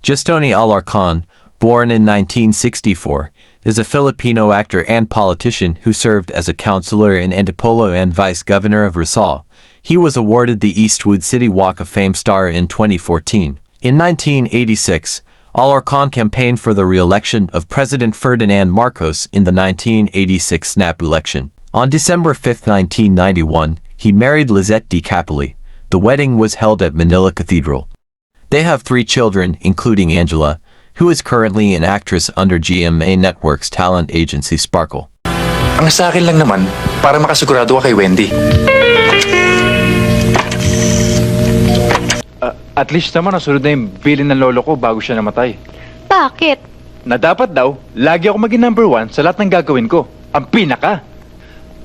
Gestoni Alarcon, born in 1964, is a Filipino actor and politician who served as a councilor in Antipolo and vice governor of Rizal. He was awarded the Eastwood City Walk of Fame star in 2014. In 1986, Alarcon campaigned for the re-election of President Ferdinand Marcos in the 1986 snap election. On December 5, 1991, he married Lizette D. Capoli. The wedding was held at Manila Cathedral. They have 3 children, including Angela, who is currently an actress under GMA Network's talent agency Sparkle. Ang sa akin lang naman, para makasigurado ka kay Wendy. At least naman nasunod na yung bilin ng lolo ko bago siya namatay. Bakit? Na dapat daw, lagi ako maging number 1 sa lahat ng gagawin ko. Ang pinaka!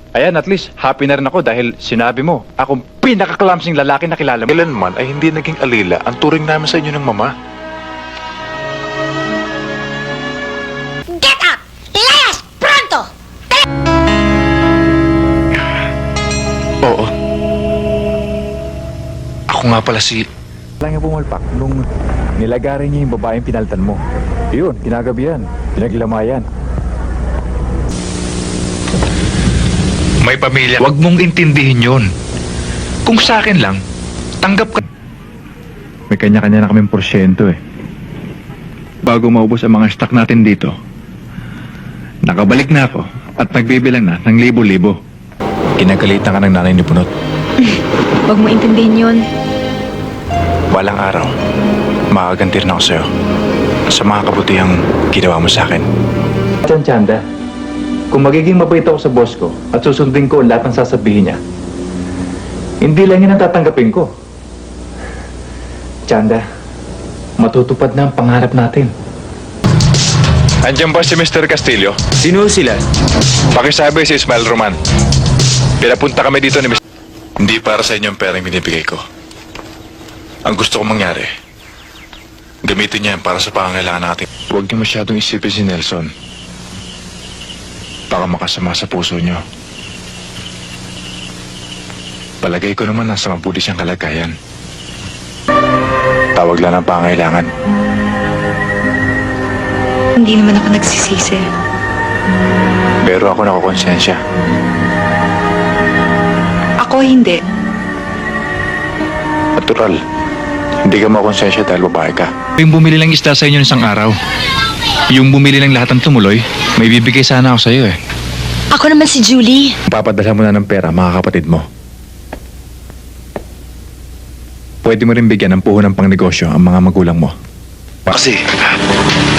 Ayan, at least happy na rin ako dahil sinabi mo, akong pinaka-clumsing lalaki na kilala mo. Kailanman ay hindi naging alila ang turing namin sa inyo ng mama. Get up! Elias! Pronto! Oo. Ako nga pala si... Lang yung pumalpak nung nilagarin niya yung babaeng pinaltan mo. Yun, kinagabihan, pinaglamayan. May pamilya. Huwag mong intindihin yun. Kung sa akin lang, tanggap ka. May kanya-kanya na kaming porsyento eh. Bago maubos ang mga stock natin dito, nakabalik na ako at nagbibilang na ng libo-libo. Kinagalitan ka ng nanay ni Bunot. Huwag mo intindihin yun. Balang araw, makaganti rin ako sa'yo sa mga kabutihang ginawa mo sa akin. Chanda, kung magiging mabait ako sa boss ko at susundin ko lahat ng sasabihin niya, hindi lang yan ang tatanggapin ko. Chanda, matutupad na ang pangarap natin. Andiyan ba si Mr. Castillo? Sino sila? Pakisabi si Ismael Roman. Pinapunta kami dito ni Mr. Hindi para sa inyo ang perang binibigay ko. Ang gusto kong mangyari, gamitin niya yan para sa pangangailangan natin. Huwag niyo masyadong isipin si Nelson. Baka makasama sa puso niyo. Palagay ko naman nasa mabuti siyang kalagayan. Tawag lang ang pangangailangan. Hindi naman ako nagsisisi. Pero ako nakukonsensya. Ako hindi. Natural. Hindi ka makonsensya dahil babae ka. Yung bumili lang isda sa inyo isang araw. Yung bumili lang lahat ng tumuloy, may bibigay sana ako sa iyo eh. Ako naman si Julie. Papadala mo na ng pera mga kapatid mo. Pwede mo rin bigyan ng puhunan pang negosyo ang mga magulang mo. Kasi,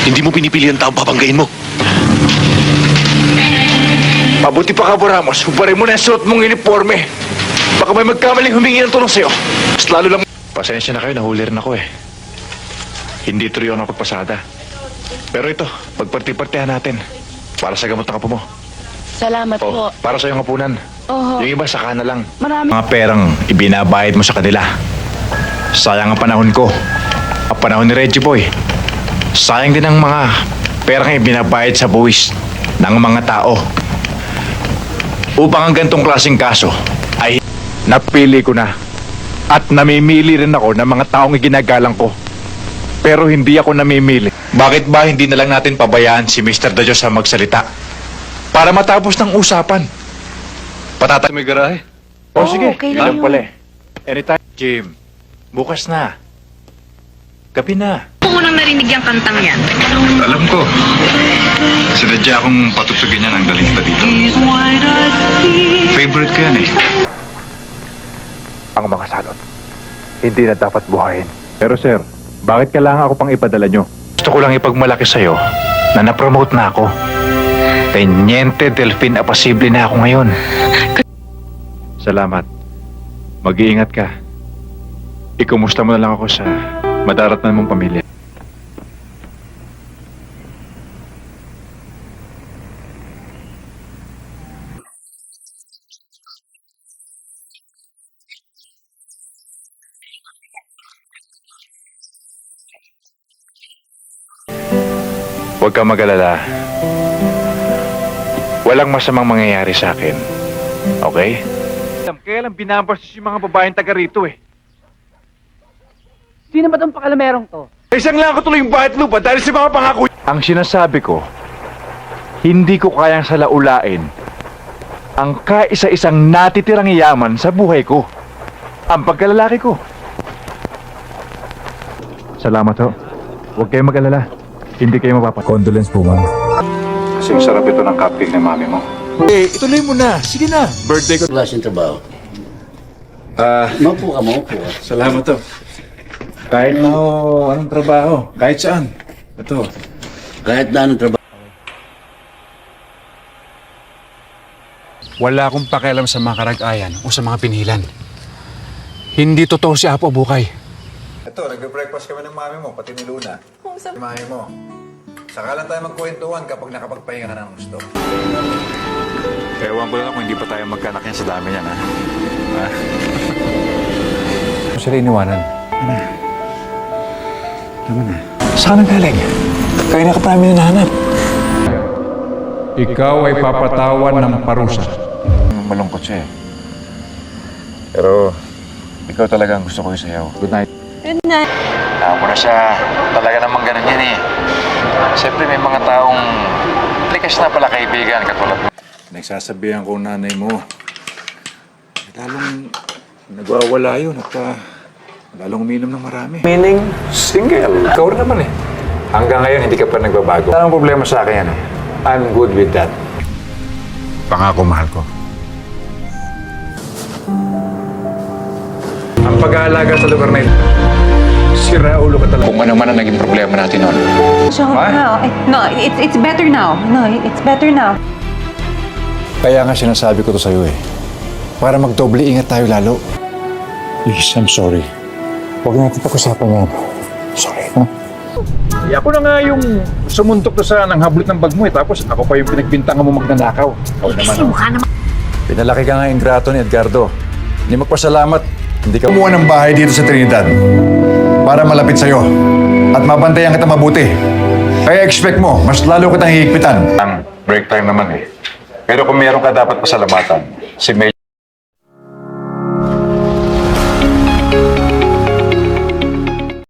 hindi mo pinipili ang taong papanggain mo. Mabuti pa ka, Ramos. Hubarin mo na yung suot mong uniforme. Baka may magkamaling humingi ng tulong sa'yo. Mas lalo lang... Pasensya na kayo, nahuli rin ako eh. Hindi tuloy ako napagpasada. Pero ito, pagparti-partihan natin. Para sa gamot ng apo mo. Salamat po. Para sa iyong hapunan. Oho. Yung iba, saka na lang. Marami. Mga perang ibinabayad mo sa kanila. Sayang ang panahon ko. Ang panahon ni Reggie Boy. Sayang din ang mga perang ibinabayad sa buwis ng mga tao. Upang ang gantong klaseng kaso ay Napili ko na. At namimili rin ako ng mga taong iginagalang ko. Pero hindi ako namimili. bakit ba hindi na lang natin pabayaan si Mr. De Dios sa magsalita? Para matapos ng usapan. Patatay may garahe. O sige, okay lang alam yun. pala eh. Anytime. Jim, bukas na. Gabi na. Kung unang narinig yung kantang yan. Alam ko. Sinadya akong patutugin yan ang daling kita dito. Favorite ko yan eh. Ang mga salot, hindi na dapat buhayin. Pero sir, bakit kailangan ako pang ipadala nyo? Gusto ko lang ipagmalaki sa'yo na napromote na ako. Teniente Delfin Apasible na ako ngayon. Salamat. Mag-iingat ka. Ikumusta mo na lang ako sa madaratnan mong pamilya. Huwag kang mag-alala. Walang masamang mangyayari sa akin. Okay? Kaya lang binabastos yung mga babaeng taga rito eh. Sino ba tong pakalamerong to? Isang lang ako tuloy yung bahit lupa dahil sa mga pangako. Ang sinasabi ko, hindi ko kayang salaulain ang kaisa-isang natitirang yaman sa buhay ko. Ang pagkalalaki ko. Salamat ho. Huwag kayong mag-alala. Hindi kayo mapapa... Condolence po, ma'am. Kasing sarap ito ng cupcake ng mami mo. Eh, ituloy mo na. Sige na. Birthday ko. Klaseng trabaho. Maupo ka. Salamat to. Kahit na anong trabaho, kahit saan. Ito. Kahit na anong trabaho. Wala akong pakialam sa mga karag-ayan o sa mga pinhilan. Hindi totoo si Apo Bukay. Ito, nagbe-breakfast kami ng mami mo, pati ni Luna. Mami mo. Saka lang tayo magkwentuhan kapag nakapagpahinga ka ng gusto. Ewan ko lang kung hindi pa tayo magkanak yan sa dami yan, ha? Kung sila iniwanan. Naman na. Saan ang galing? Kaya na ka pa namin hinahanap. Ikaw ay papatawan ng parusa. Malungkot siya eh. Pero, ikaw talaga ang gusto ko isayaw. Good night. Good night. Mo na siya. Talaga namang ganun yan eh. Siyempre may mga taong likas na pala kaibigan katulad mo. Nagsasabihan ko nanay mo. Lalong nagwawala yun at lalong uminom ng marami. Meaning, single. Ikaw rin naman eh. Hanggang ngayon hindi ka pa nagbabago. Anong problema sa akin yan eh? I'm good with that. Pangako, mahal ko. Ang pag-aalaga sa lugar na ito, sira ulo ka talaga. Kung ano man ang naging problema natin noon. So, no, it's better now. No, it's better now. Kaya nga sinasabi ko to sa'yo eh. Para magdoble ingat tayo lalo. Please, I'm sorry. Huwag natin pag-usapan yan. Sorry, ha? Ako na nga yung sumuntok to sa nanghablit ng bag mo eh. Tapos ako pa yung pinagbintangan mo magnanakaw. Ikaw naman. Pinalaki ka nga ingrato ni Edgardo. Hindi magpasalamat. Hindi ka kumuha ng bahay dito sa Trinidad para malapit sa'yo at mabantayan kita mabuti. Kaya expect mo, mas lalo kitang hihigpitan. Ang break time naman eh. Pero kung meron ka dapat pasalamatan, si May